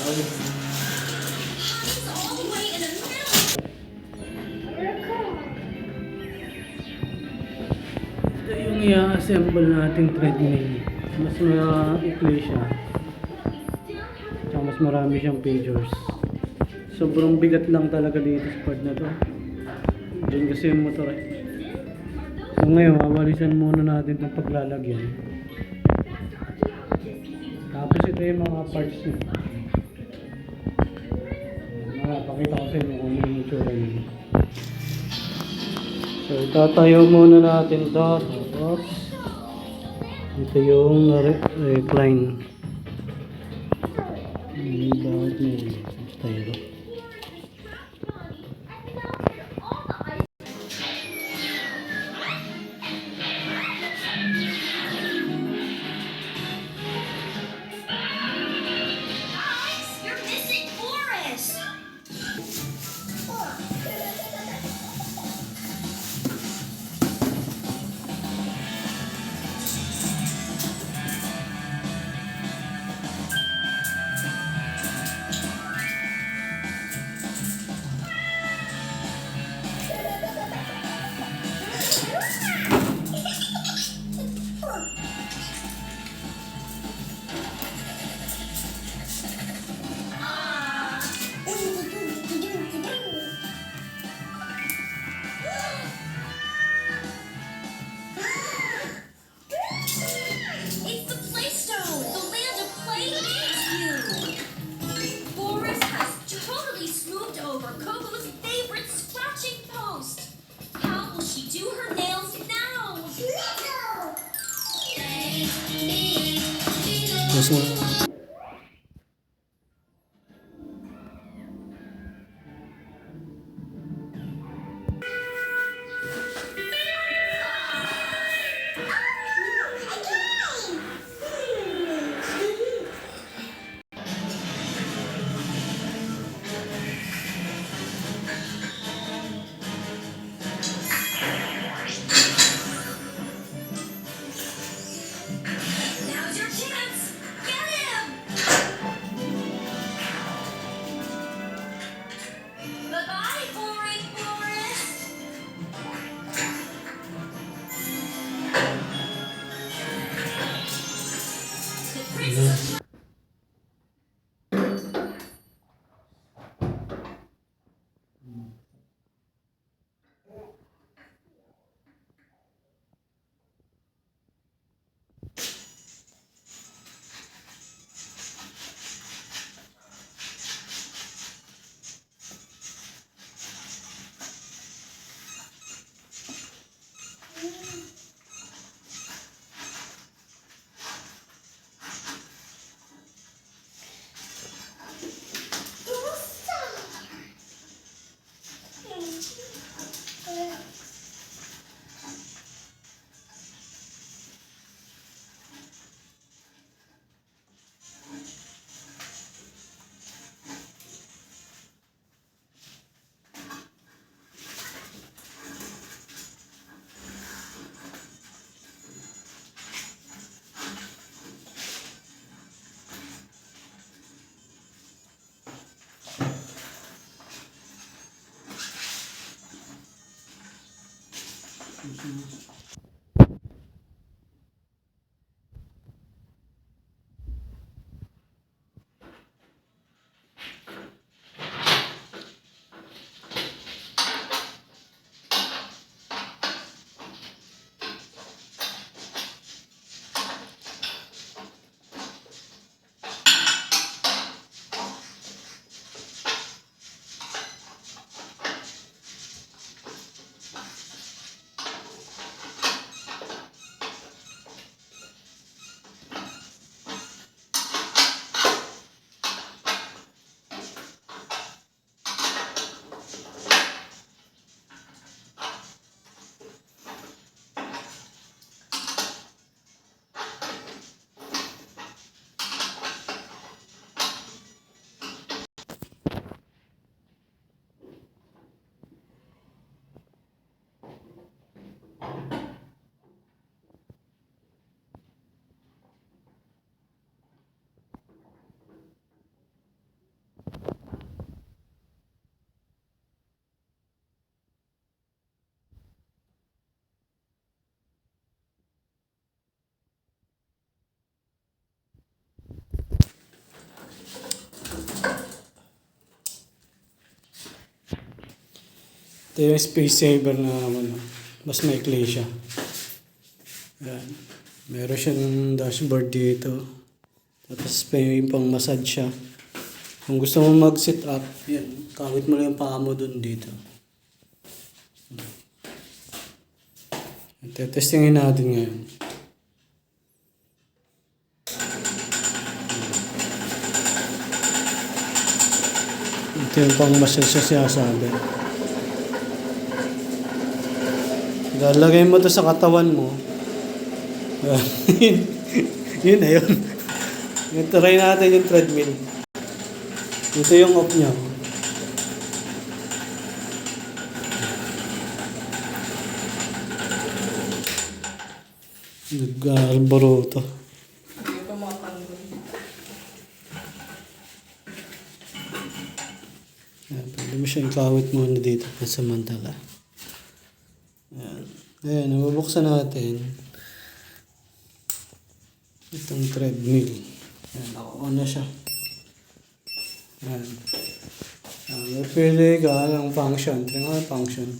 Ito yung i-assemble nating treadmill. Mas maikli siya. Tsaka mas marami siyang pages. Sobrang bigat lang talaga dito sa part na to. Diyan kasi yung motor eh. So ngayon, mawalisan muna natin itong paglalagyan. Tapos ito yung mga parts niya. Pakita ko sa inyo kung ano yung itsura niya. So itatayo muna natin ito. Tapos ito yung recline. Bakit mo tayo? Ito yung Space Saver na ano, mas maikli siya. Yan. Meron siyang dashboard dito. Tapos may pang massage siya. Kung gusto mo mag-sit up, yan. Kawit mo lang yung paa mo dun dito. Testingin natin ngayon. Ito yung pang massage siya sinasabi. Lalagay mo to sa katawan mo. Yun na yun. Try natin yung treadmill. Ito yung off niya. Nag-alboroto. Hindi pa makakandun. Pwede mo siyang kawit muna dito pansamantala. Ayan. Ayan, nabubuksan natin itong treadmill. Ayan, naka-on na siya. Ayan. Pili ka ng function. Tingnan mo yung function.